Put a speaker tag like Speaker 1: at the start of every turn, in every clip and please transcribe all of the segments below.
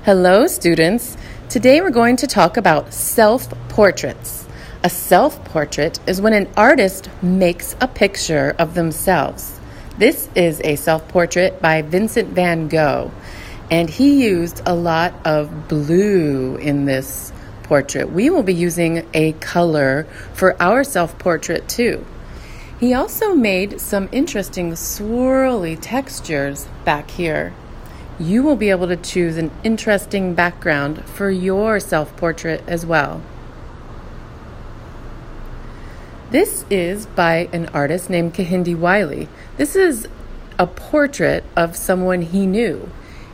Speaker 1: Hello, students. Today we're going to talk about self-portraits. A self-portrait is when an artist makes a picture of themselves. This is a self-portrait by Vincent Van Gogh, and he used a lot of blue in this portrait. We will be using a color for our self-portrait too. He also made some interesting swirly textures back here. You will be able to choose an interesting background for your self-portrait as well. This is by an artist named Kehinde Wiley. This is a portrait of someone he knew.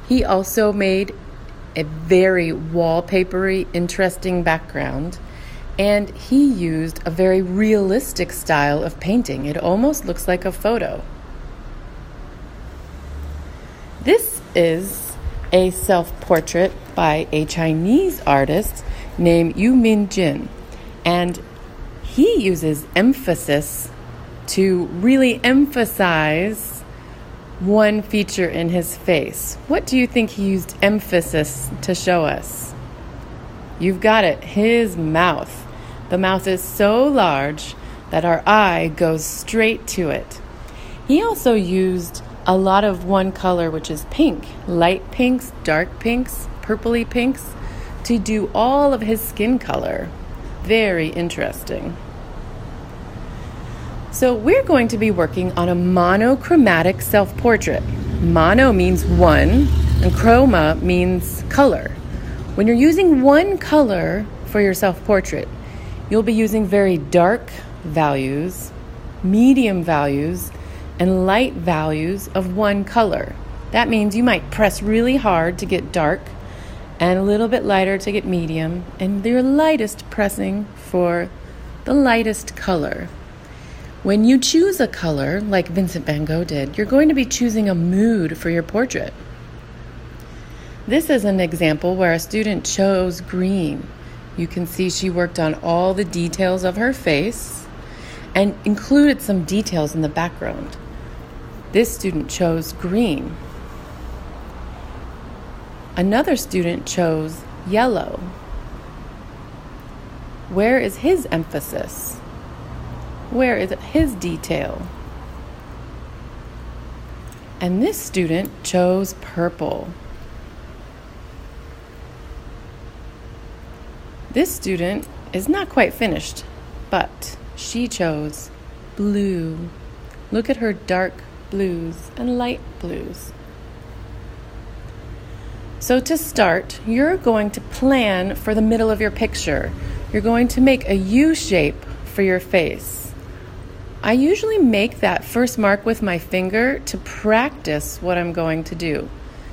Speaker 1: He also made a very wallpapery, interesting background, and he used a very realistic style of painting. It almost looks like a photo. This is a self-portrait by a Chinese artist named Yu Min-jin, and he uses emphasis to really emphasize one feature in his face. What do you think he used emphasis to show us? You've got it, his mouth. The mouth is so large that our eye goes straight to it. He also used a lot of one color, which is pink, light pinks, dark pinks, purpley pinks, to do all of his skin color. Very interesting. So we're going to be working on a monochromatic self-portrait. Mono means one, and chroma means color. When you're using one color for your self-portrait, you'll be using very dark values, medium values, and light values of one color. That means you might press really hard to get dark and a little bit lighter to get medium, and your lightest pressing for the lightest color. When you choose a color, like Vincent Van Gogh did, you're going to be choosing a mood for your portrait. This is an example where a student chose green. You can see she worked on all the details of her face and included some details in the background. This student chose green. Another student chose yellow. Where is his emphasis? Where is his detail? And this student chose purple. This student is not quite finished, but she chose blue. Look at her dark blues and light blues. So to start, you're going to plan for the middle of your picture. You're going to make a U shape for your face. I usually make that first mark with my finger to practice what I'm going to do.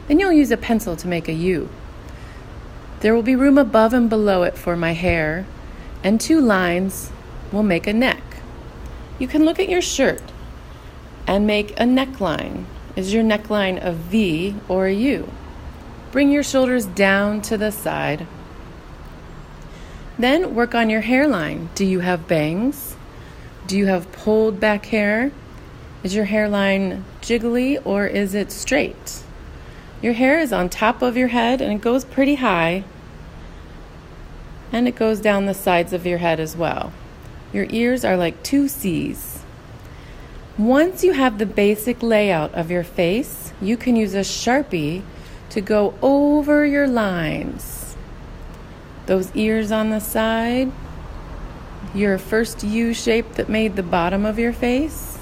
Speaker 1: Then you'll use a pencil to make a U. There will be room above and below it for my hair, and two lines will make a neck. You can look at your shirt and make a neckline. Is your neckline a V or a U? Bring your shoulders down to the side. Then work on your hairline. Do you have bangs? Do you have pulled back hair? Is your hairline jiggly or is it straight? Your hair is on top of your head and it goes pretty high, and it goes down the sides of your head as well. Your ears are like two C's. Once you have the basic layout of your face, you can use a Sharpie to go over your lines. Those ears on the side, your first U shape that made the bottom of your face,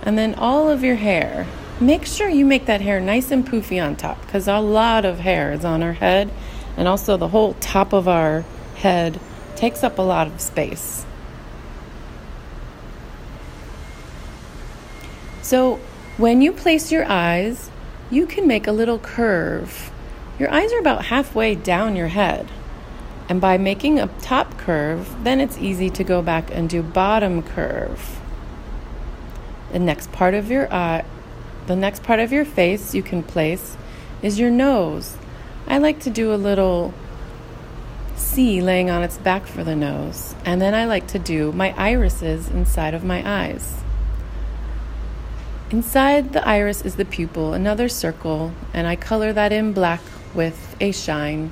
Speaker 1: and then all of your hair. Make sure you make that hair nice and poofy on top, because a lot of hair is on our head, and also the whole top of our head takes up a lot of space. So when you place your eyes, you can make a little curve. Your eyes are about halfway down your head. And by making a top curve, then it's easy to go back and do bottom curve. The next part of your face you can place is your nose. I like to do a little C laying on its back for the nose. And then I like to do my irises inside of my eyes. Inside the iris is the pupil, another circle, and I color that in black with a shine.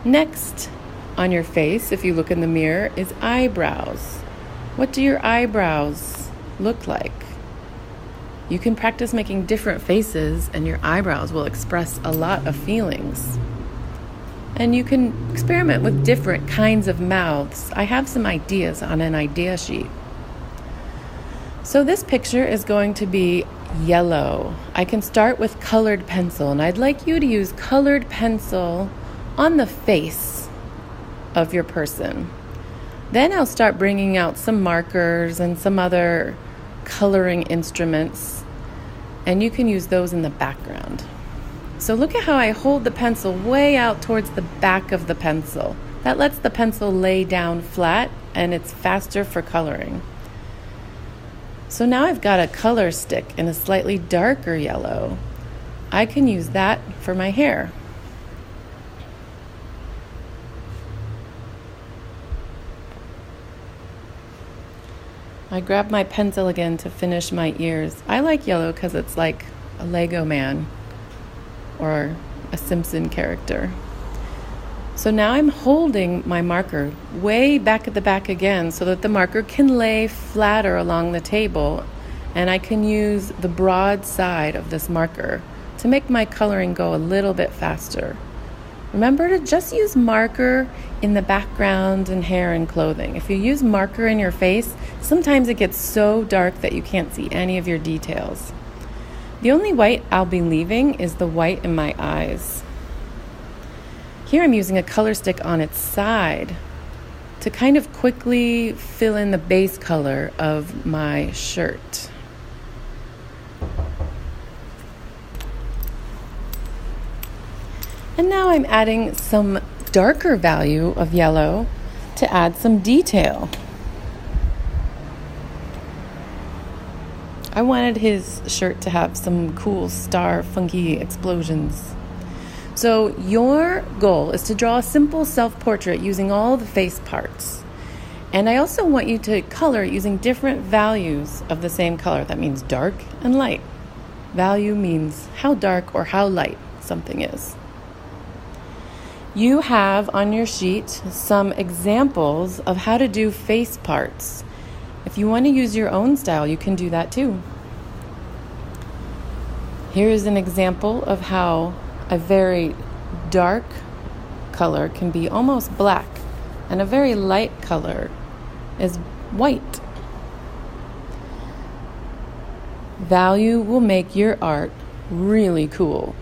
Speaker 1: Next on your face, if you look in the mirror, is eyebrows. What do your eyebrows look like? You can practice making different faces, and your eyebrows will express a lot of feelings. And you can experiment with different kinds of mouths. I have some ideas on an idea sheet. So this picture is going to be yellow. I can start with colored pencil, and I'd like you to use colored pencil on the face of your person. Then I'll start bringing out some markers and some other coloring instruments, and you can use those in the background. So look at how I hold the pencil way out towards the back of the pencil. That lets the pencil lay down flat, and it's faster for coloring. So now I've got a color stick in a slightly darker yellow. I can use that for my hair. I grab my pencil again to finish my ears. I like yellow because it's like a Lego man or a Simpson character. So now I'm holding my marker way back at the back again so that the marker can lay flatter along the table, and I can use the broad side of this marker to make my coloring go a little bit faster. Remember to just use marker in the background and hair and clothing. If you use marker in your face, sometimes it gets so dark that you can't see any of your details. The only white I'll be leaving is the white in my eyes. Here I'm using a color stick on its side to kind of quickly fill in the base color of my shirt. And now I'm adding some darker value of yellow to add some detail. I wanted his shirt to have some cool star funky explosions. So your goal is to draw a simple self-portrait using all the face parts. And I also want you to color using different values of the same color. That means dark and light. Value means how dark or how light something is. You have on your sheet some examples of how to do face parts. If you want to use your own style, you can do that too. Here's an example of how a very dark color can be almost black, and a very light color is white. Value will make your art really cool.